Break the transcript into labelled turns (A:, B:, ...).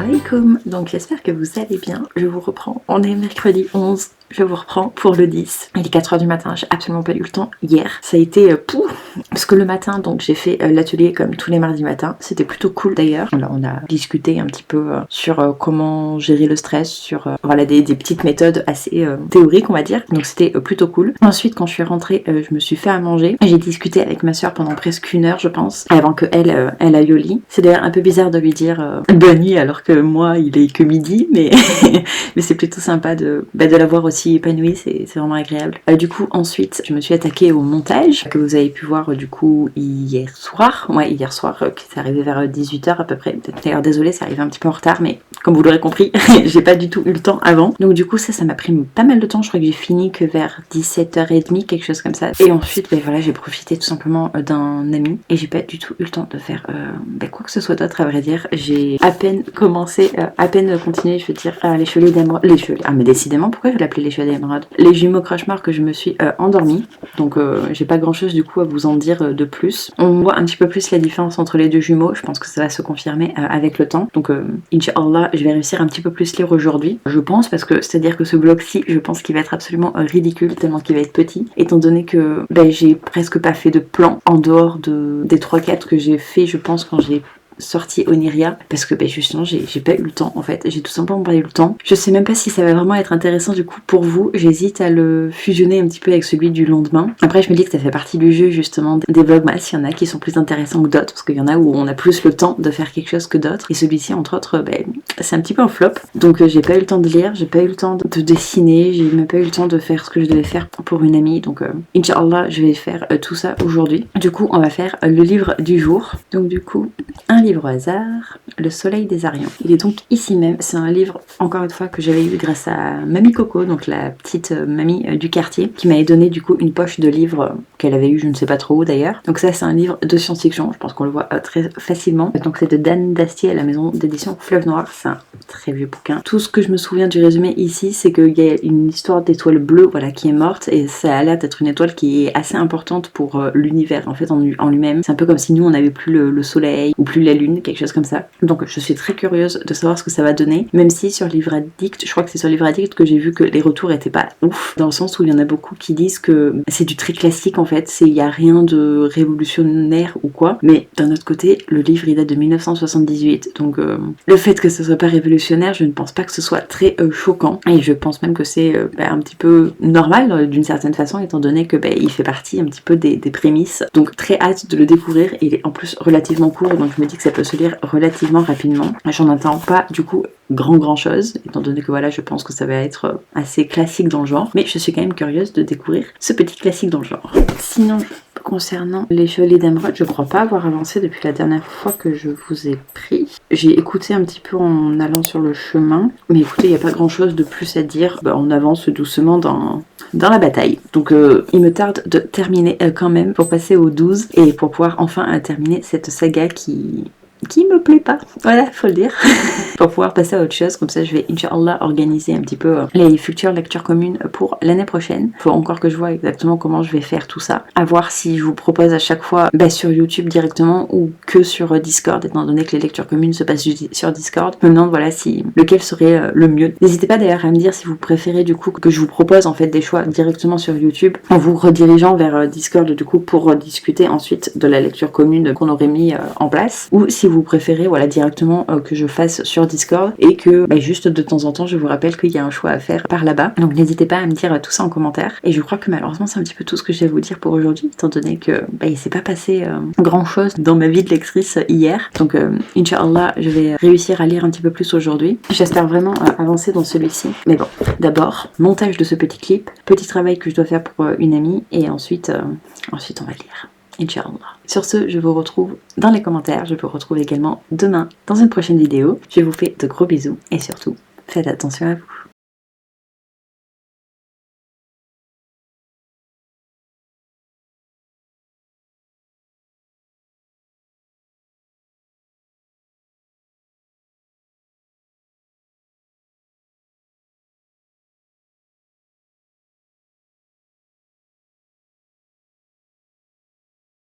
A: alaikum. Donc j'espère que vous allez bien. Je vous reprends. On est mercredi 11. Je vous reprends pour le 10. Il est 4 h du matin, j'ai absolument pas eu le temps hier. Ça a été parce que le matin, donc j'ai fait l'atelier comme tous les mardis matins. C'était plutôt cool d'ailleurs. Là, on a discuté un petit peu sur comment gérer le stress, sur voilà des petites méthodes assez théoriques on va dire. Donc c'était plutôt cool. Ensuite, quand je suis rentrée, je me suis fait à manger. J'ai discuté avec ma soeur pendant presque 1 heure je pense, avant que elle aille au lit. C'est d'ailleurs un peu bizarre de lui dire bonne nuit alors que moi il est que midi, mais mais c'est plutôt sympa de la voir aussi épanouie, c'est vraiment agréable. Du coup ensuite je me suis attaquée au montage que vous avez pu voir du coup hier soir, qui c'est arrivé vers 18 h à peu près. D'ailleurs désolée, c'est arrivé un petit peu en retard, mais comme vous l'aurez compris j'ai pas du tout eu le temps avant. Donc du coup ça m'a pris pas mal de temps, je crois que j'ai fini que vers 17 h 30, quelque chose comme ça. Et ensuite voilà, j'ai profité tout simplement d'un ami et j'ai pas du tout eu le temps de faire quoi que ce soit d'autre à vrai dire. J'ai à peine commencé, à peine continué, je veux dire, les chevaliers d'émeraude, mais décidément pourquoi je l'appelais les chevaliers d'émeraude, les jumeaux cauchemars, que je me suis endormie. Donc j'ai pas grand chose du coup à vous en dire de plus. On voit un petit peu plus la différence entre les deux jumeaux, je pense que ça va se confirmer avec le temps. Donc Inch'Allah, je vais réussir un petit peu plus lire aujourd'hui, je pense, parce que c'est à dire que ce bloc-ci, je pense qu'il va être absolument ridicule tellement qu'il va être petit, étant donné que j'ai presque pas fait de plan en dehors des 3-4 que j'ai fait, je pense, quand j'ai sortie Oniria, parce que justement j'ai pas eu le temps en fait, j'ai tout simplement pas eu le temps. Je sais même pas si ça va vraiment être intéressant du coup pour vous, j'hésite à le fusionner un petit peu avec celui du lendemain. Après je me dis que ça fait partie du jeu justement des vlogmas, il y en a qui sont plus intéressants que d'autres, parce qu'il y en a où on a plus le temps de faire quelque chose que d'autres, et celui-ci entre autres c'est un petit peu un flop. Donc j'ai pas eu le temps de lire, j'ai pas eu le temps de dessiner, j'ai même pas eu le temps de faire ce que je devais faire pour une amie. Donc Inch'Allah je vais faire tout ça aujourd'hui. Du coup on va faire le livre du jour. Donc du coup un livre au hasard, Le Soleil des Arions. Il est donc ici même, c'est un livre encore une fois que j'avais eu grâce à Mamie Coco, donc la petite mamie du quartier, qui m'avait donné du coup une poche de livres qu'elle avait eu je ne sais pas trop où d'ailleurs. Donc ça c'est un livre de science-fiction, je pense qu'on le voit très facilement. Donc c'est de Dan Dastier à la maison d'édition Fleuve Noir, c'est un très vieux bouquin. Tout ce que je me souviens du résumé ici, c'est qu'il y a une histoire d'étoile bleue voilà, qui est morte, et ça a l'air d'être une étoile qui est assez importante pour l'univers en fait en lui-même. C'est un peu comme si nous on n'avait plus le soleil ou plus la lune, quelque chose comme ça. Donc je suis très curieuse de savoir ce que ça va donner, même si sur Livre Addict, je crois que c'est sur Livre Addict que j'ai vu que les retours étaient pas ouf, dans le sens où il y en a beaucoup qui disent que c'est du très classique en fait, il n'y a rien de révolutionnaire ou quoi, mais d'un autre côté le livre il date de 1978, donc le fait que ce soit pas révolutionnaire, je ne pense pas que ce soit très choquant, et je pense même que c'est un petit peu normal d'une certaine façon, étant donné que il fait partie un petit peu des prémices. Donc très hâte de le découvrir, il est en plus relativement court, donc je me dis que ça peut se lire relativement rapidement. J'en attends pas du coup grand chose, étant donné que voilà, je pense que ça va être assez classique dans le genre, mais je suis quand même curieuse de découvrir ce petit classique dans le genre. Sinon, concernant les chevaliers d'émeraude, je crois pas avoir avancé depuis la dernière fois que je vous ai pris. J'ai écouté un petit peu en allant sur le chemin, mais écoutez, il n'y a pas grand chose de plus à dire. On avance doucement dans la bataille. Donc il me tarde de terminer quand même pour passer au 12 et pour pouvoir enfin terminer cette saga qui me plaît pas, voilà, faut le dire, pour pouvoir passer à autre chose. Comme ça je vais Inch'Allah organiser un petit peu les futures lectures communes pour l'année prochaine. Faut encore que je vois exactement comment je vais faire tout ça, à voir si je vous propose à chaque fois sur YouTube directement ou que sur Discord, étant donné que les lectures communes se passent sur Discord. Je me demande voilà si lequel serait le mieux. N'hésitez pas d'ailleurs à me dire si vous préférez du coup que je vous propose en fait des choix directement sur YouTube en vous redirigeant vers Discord du coup pour discuter ensuite de la lecture commune qu'on aurait mis en place, ou si vous préférez voilà directement que je fasse sur Discord et que juste de temps en temps je vous rappelle qu'il y a un choix à faire par là-bas. Donc n'hésitez pas à me dire tout ça en commentaire, et je crois que malheureusement c'est un petit peu tout ce que j'ai à vous dire pour aujourd'hui, étant donné que il s'est pas passé grand chose dans ma vie de lectrice hier. Donc Inch'Allah je vais réussir à lire un petit peu plus aujourd'hui, j'espère vraiment avancer dans celui-ci. Mais bon, d'abord montage de ce petit clip, petit travail que je dois faire pour une amie, et ensuite on va lire. Inch'Allah. Sur ce, je vous retrouve dans les commentaires, je vous retrouve également demain dans une prochaine vidéo. Je vous fais de gros bisous et surtout, faites attention à vous.